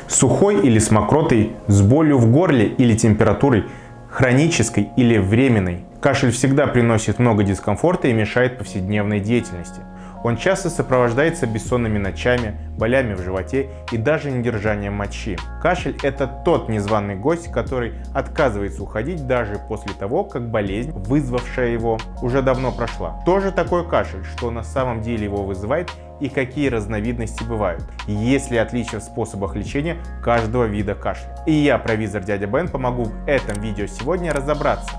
Сухой или с мокротой, с болью в горле или температурой, хронической или временной. Кашель всегда приносит много дискомфорта и мешает повседневной деятельности. Он часто сопровождается бессонными ночами, болями в животе и даже недержанием мочи. Кашель – это тот незваный гость, который отказывается уходить даже после того, как болезнь, вызвавшая его, уже давно прошла. Что же такое кашель, что на самом деле его вызывает и какие разновидности бывают? Есть ли отличия в способах лечения каждого вида кашля? И я, провизор Дядя Бен, помогу в этом видео сегодня разобраться.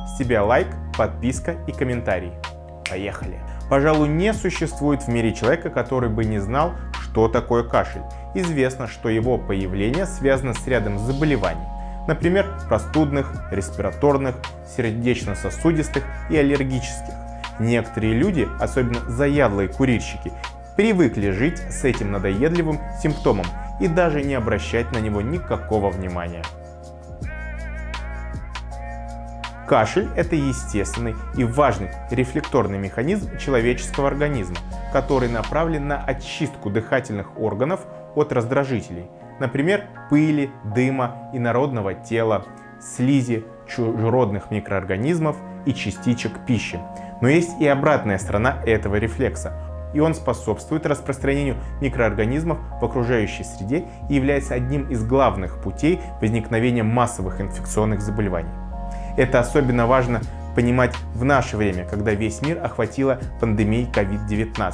С тебя лайк, подписка и комментарий. Поехали! Пожалуй, не существует в мире человека, который бы не знал, что такое кашель. Известно, что его появление связано с рядом заболеваний, например, простудных, респираторных, сердечно-сосудистых и аллергических. Некоторые люди, особенно заядлые курильщики, привыкли жить с этим надоедливым симптомом и даже не обращать на него никакого внимания. Кашель – это естественный и важный рефлекторный механизм человеческого организма, который направлен на очистку дыхательных органов от раздражителей, например, пыли, дыма, инородного тела, слизи, чужеродных микроорганизмов и частичек пищи. Но есть и обратная сторона этого рефлекса, и он способствует распространению микроорганизмов в окружающей среде и является одним из главных путей возникновения массовых инфекционных заболеваний. Это особенно важно понимать в наше время, когда весь мир охватила пандемия COVID-19.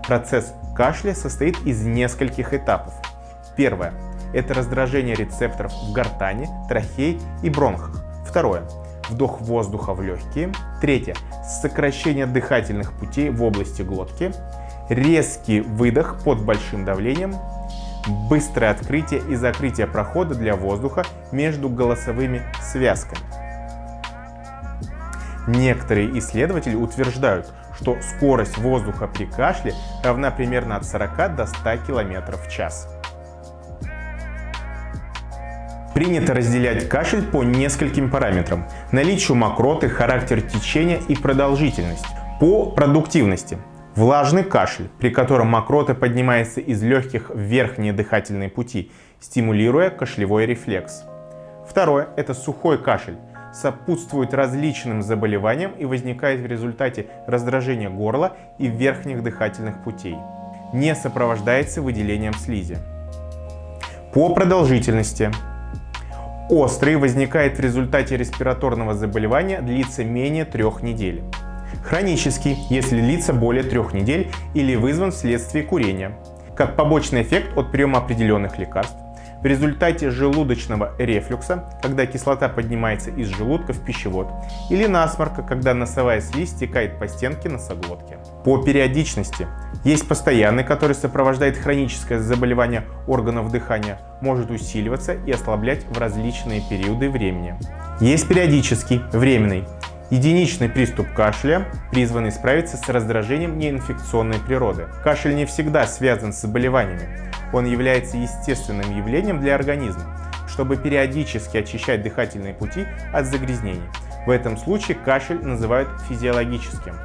Процесс кашля состоит из нескольких этапов. Первое – это раздражение рецепторов в гортани, трахее и бронхах. Второе – вдох воздуха в легкие. Третье – сокращение дыхательных путей в области глотки. Резкий выдох под большим давлением. Быстрое открытие и закрытие прохода для воздуха между голосовыми связками. Некоторые исследователи утверждают, что скорость воздуха при кашле равна примерно от 40 до 100 км в час. Принято разделять кашель по нескольким параметрам: наличию мокроты, характер течения и продолжительность. По продуктивности. Влажный кашель, при котором мокрота поднимается из легких в верхние дыхательные пути, стимулируя кашлевой рефлекс. Второе – это сухой кашель. Сопутствует различным заболеваниям и возникает в результате раздражения горла и верхних дыхательных путей. Не сопровождается выделением слизи. По продолжительности. Острый возникает в результате респираторного заболевания, длится менее 3 недель. Хронический, если длится более 3 недель или вызван вследствие курения, как побочный эффект от приема определенных лекарств. В результате желудочного рефлюкса, когда кислота поднимается из желудка в пищевод, или насморка, когда носовая слизь стекает по стенке носоглотки. По периодичности. Есть постоянный, который сопровождает хроническое заболевание органов дыхания, может усиливаться и ослаблять в различные периоды времени. Есть периодический, временный. Единичный приступ кашля, призванный справиться с раздражением неинфекционной природы. Кашель не всегда связан с заболеваниями. Он является естественным явлением для организма, чтобы периодически очищать дыхательные пути от загрязнений. В этом случае кашель называют физиологическим.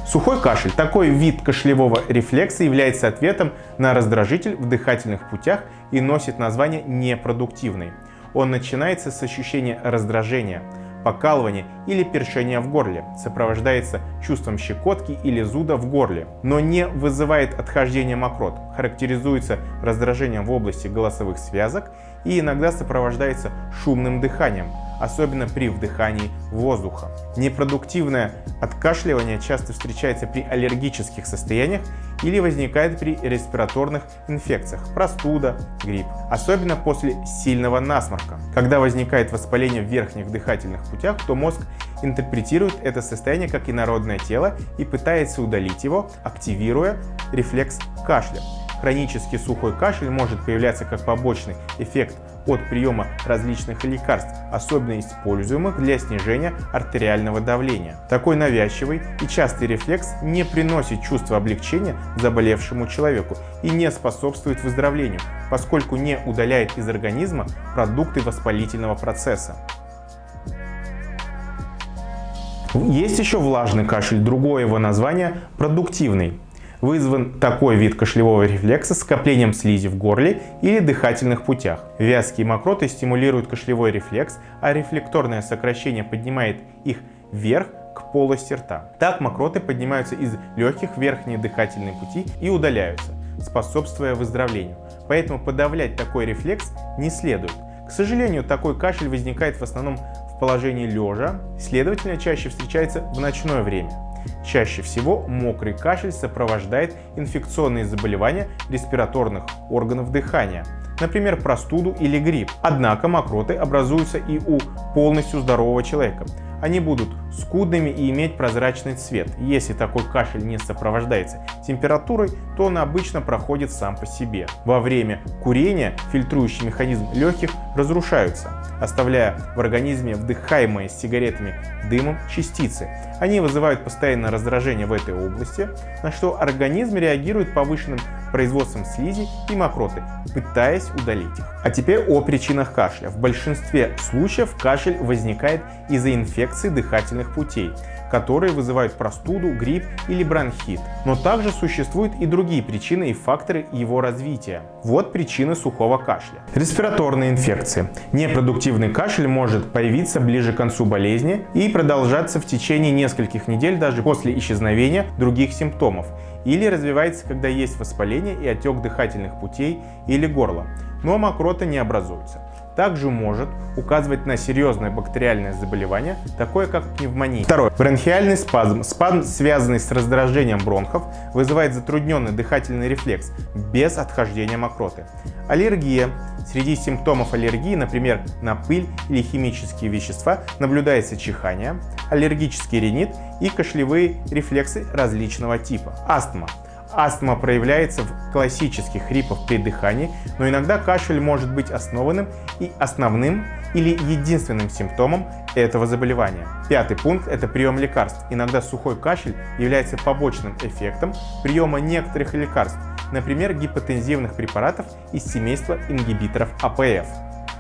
Сухой кашель, такой вид кашлевого рефлекса, является ответом на раздражитель в дыхательных путях и носит название непродуктивный. Он начинается с ощущения раздражения, покалывания или першения в горле, сопровождается чувством щекотки или зуда в горле, но не вызывает отхождения мокрот, характеризуется раздражением в области голосовых связок и иногда сопровождается шумным дыханием, особенно при вдыхании воздуха. Непродуктивное откашливание часто встречается при аллергических состояниях или возникает при респираторных инфекциях, простуда, грипп, особенно после сильного насморка. Когда возникает воспаление в верхних дыхательных путях, то мозг интерпретирует это состояние как инородное тело и пытается удалить его, активируя рефлекс кашля. Хронический сухой кашель может появляться как побочный эффект от приема различных лекарств, особенно используемых для снижения артериального давления. Такой навязчивый и частый рефлекс не приносит чувства облегчения заболевшему человеку и не способствует выздоровлению, поскольку не удаляет из организма продукты воспалительного процесса. Есть еще влажный кашель, другое его название – продуктивный. Вызван такой вид кашлевого рефлекса скоплением слизи в горле или дыхательных путях. Вязкие мокроты стимулируют кашлевой рефлекс, а рефлекторное сокращение поднимает их вверх к полости рта. Так мокроты поднимаются из легких в верхние дыхательные пути и удаляются, способствуя выздоровлению. Поэтому подавлять такой рефлекс не следует. К сожалению, такой кашель возникает в основном в положении лежа, следовательно, чаще встречается в ночное время. Чаще всего мокрый кашель сопровождает инфекционные заболевания респираторных органов дыхания, например, простуду или грипп. Однако мокроты образуются и у полностью здорового человека. Они будут скудными и иметь прозрачный цвет. Если такой кашель не сопровождается температурой, то он обычно проходит сам по себе. Во время курения фильтрующий механизм легких разрушаются, оставляя в организме вдыхаемые с сигаретами дымом частицы. Они вызывают постоянное раздражение в этой области, на что организм реагирует повышенным производством слизи и мокроты, пытаясь удалить их. А теперь о причинах кашля. В большинстве случаев кашель возникает из-за инфекции дыхательных путей, которые вызывают простуду, грипп или бронхит. Но также существуют и другие причины и факторы его развития. Вот причины сухого кашля. Респираторные инфекции. Непродуктивный кашель может появиться ближе к концу болезни и продолжаться в течение нескольких недель даже после исчезновения других симптомов, или развивается, когда есть воспаление и отек дыхательных путей или горла, но мокроты не образуются. Также может указывать на серьезное бактериальное заболевание, такое как пневмония. Второе. Бронхиальный спазм. Спазм, связанный с раздражением бронхов, вызывает затрудненный дыхательный рефлекс без отхождения мокроты. Аллергия. Среди симптомов аллергии, например, на пыль или химические вещества, наблюдается чихание, аллергический ринит и кашлевые рефлексы различного типа. Астма. Астма проявляется в классических хрипах при дыхании, но иногда кашель может быть основным и основным или единственным симптомом этого заболевания. Пятый пункт – это прием лекарств. Иногда сухой кашель является побочным эффектом приема некоторых лекарств, например, гипотензивных препаратов из семейства ингибиторов АПФ.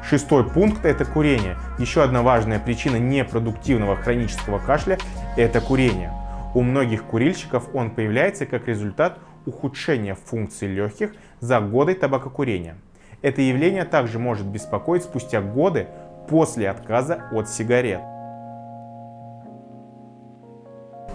Шестой пункт – это курение. Еще одна важная причина непродуктивного хронического кашля – это курение. У многих курильщиков он появляется как результат ухудшения функций легких за годы табакокурения. Это явление также может беспокоить спустя годы после отказа от сигарет.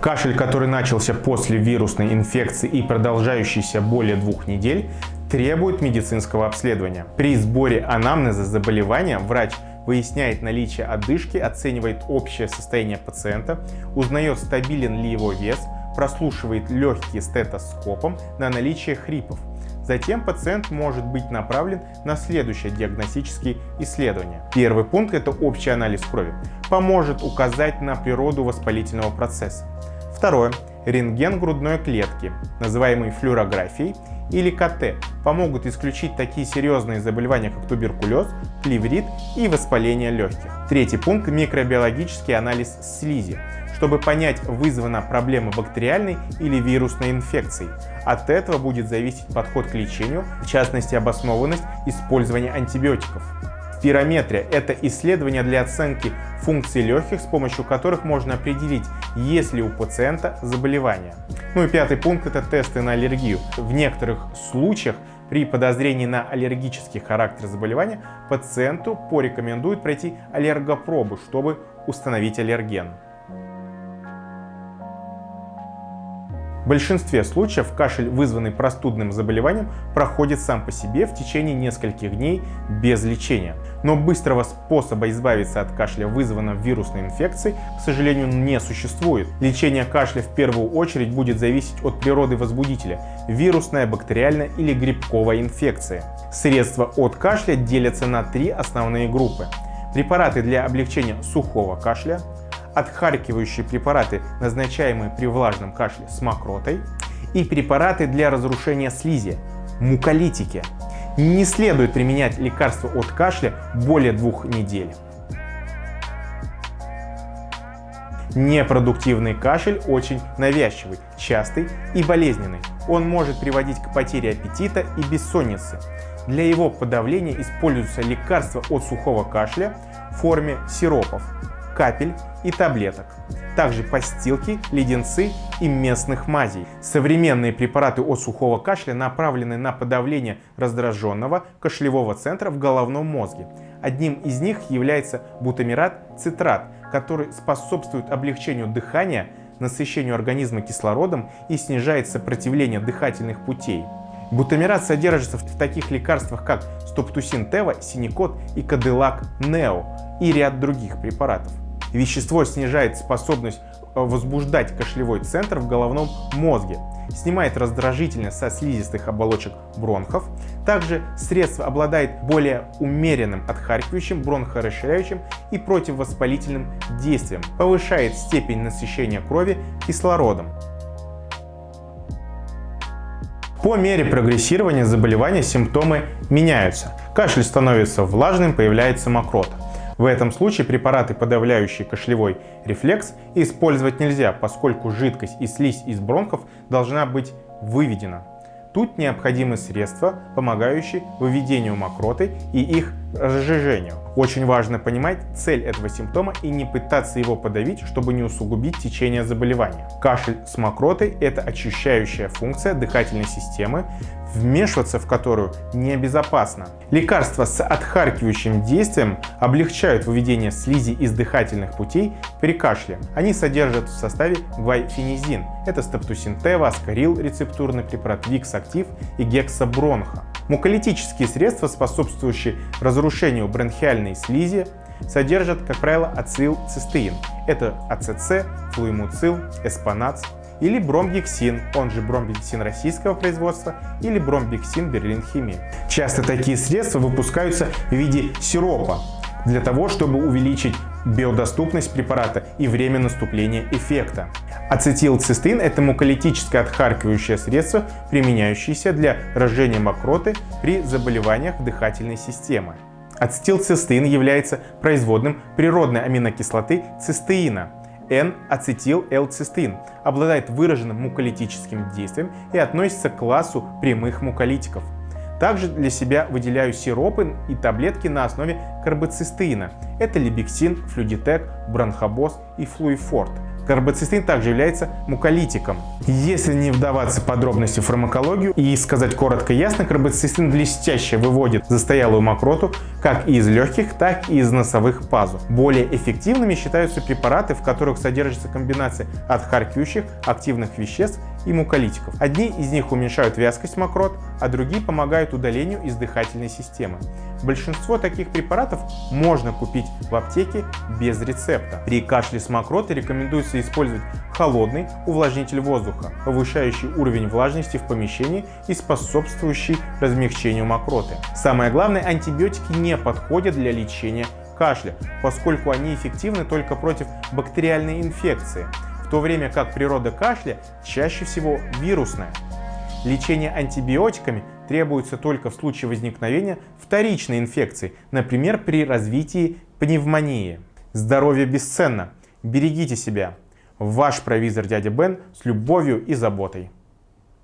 Кашель, который начался после вирусной инфекции и продолжающийся более 2 недель, требует медицинского обследования. При сборе анамнеза заболевания врач выясняет наличие одышки, оценивает общее состояние пациента, узнает, стабилен ли его вес, прослушивает легкие стетоскопом на наличие хрипов. Затем пациент может быть направлен на следующее диагностическое исследование. Первый пункт – это общий анализ крови. Поможет указать на природу воспалительного процесса. Второе – рентген грудной клетки, называемый флюорографией, или КТ, помогут исключить такие серьезные заболевания, как туберкулез, плеврит и воспаление легких. Третий пункт – микробиологический анализ слизи, чтобы понять, вызвана проблема бактериальной или вирусной инфекцией. От этого будет зависеть подход к лечению, в частности обоснованность использования антибиотиков. Спирометрия – это исследование для оценки функций легких, с помощью которых можно определить, есть ли у пациента заболевание. Ну и пятый пункт – это тесты на аллергию. В некоторых случаях при подозрении на аллергический характер заболевания пациенту порекомендуют пройти аллергопробу, чтобы установить аллерген. В большинстве случаев кашель, вызванный простудным заболеванием, проходит сам по себе в течение нескольких дней без лечения. Но быстрого способа избавиться от кашля, вызванного вирусной инфекцией, к сожалению, не существует. Лечение кашля в первую очередь будет зависеть от природы возбудителя – вирусная, бактериальная или грибковая инфекция. Средства от кашля делятся на 3 основные группы. Препараты для облегчения сухого кашля, отхаркивающие препараты, назначаемые при влажном кашле с мокротой, и препараты для разрушения слизи, муколитики. Не следует применять лекарства от кашля более 2 недель. Непродуктивный кашель очень навязчивый, частый и болезненный. Он может приводить к потере аппетита и бессоннице. Для его подавления используются лекарства от сухого кашля в форме сиропов. капель и таблеток, также подстилки, леденцы и местных мазей. Современные препараты от сухого кашля направлены на подавление раздраженного кашлевого центра в головном мозге. Одним из них является бутамират-цитрат, который способствует облегчению дыхания, насыщению организма кислородом и снижает сопротивление дыхательных путей. Бутамират содержится в таких лекарствах, как стоптусин тева, синекот и кадилак нео и ряд других препаратов. Вещество снижает способность возбуждать кашлевой центр в головном мозге, снимает раздражительность со слизистых оболочек бронхов. Также средство обладает более умеренным отхаркивающим, бронхорасширяющим и противовоспалительным действием, повышает степень насыщения крови кислородом. По мере прогрессирования заболевания симптомы меняются. Кашель становится влажным, появляется мокрота. В этом случае препараты, подавляющие кашлевой рефлекс, использовать нельзя, поскольку жидкость и слизь из бронхов должна быть выведена. Тут необходимы средства, помогающие выведению мокроты и их разжижению. Очень важно понимать цель этого симптома и не пытаться его подавить, чтобы не усугубить течение заболевания. Кашель с мокротой – это очищающая функция дыхательной системы, вмешиваться в которую небезопасно. Лекарства с отхаркивающим действием облегчают выведение слизи из дыхательных путей при кашле. Они содержат в составе гвайфенизин. Это стоптусин тева, аскарил, рецептурный препарат Викс Актив и гексабронха. Муколитические средства, способствующие разрушению бронхиальной слизи, содержат, как правило, ацетилцистеин. Это АЦЦ, флуимуцил, эспонац или бромгексин, он же бромгексин российского производства или бромгексин Берлин Химии. Часто такие средства выпускаются в виде сиропа для того, чтобы увеличить биодоступность препарата и время наступления эффекта. Ацетилцистеин – это муколитическое отхаркивающее средство, применяющееся для разжижения мокроты при заболеваниях дыхательной системы. Ацетилцистеин является производным природной аминокислоты цистеина, N-ацетил-L-цистеин, обладает выраженным муколитическим действием и относится к классу прямых муколитиков. Также для себя выделяю сиропы и таблетки на основе карбоцистеина. Это либексин, флюдитек, бронхобоз и флуифорт. Карбоцистеин также является муколитиком. Если не вдаваться в подробности фармакологию и сказать коротко и ясно, карбоцистеин блестяще выводит застоялую мокроту как из легких, так и из носовых пазух. Более эффективными считаются препараты, в которых содержится комбинация отхаркивающих активных веществ и муколитиков. Одни из них уменьшают вязкость мокрот, а другие помогают удалению из дыхательной системы. Большинство таких препаратов можно купить в аптеке без рецепта. При кашле с мокротой рекомендуется использовать холодный увлажнитель воздуха, повышающий уровень влажности в помещении и способствующий размягчению мокроты. Самое главное, антибиотики не подходят для лечения кашля, поскольку они эффективны только против бактериальной инфекции, в то время как природа кашля чаще всего вирусная. Лечение антибиотиками требуется только в случае возникновения вторичной инфекции, например, при развитии пневмонии. Здоровье бесценно. Берегите себя. Ваш провизор дядя Бен с любовью и заботой.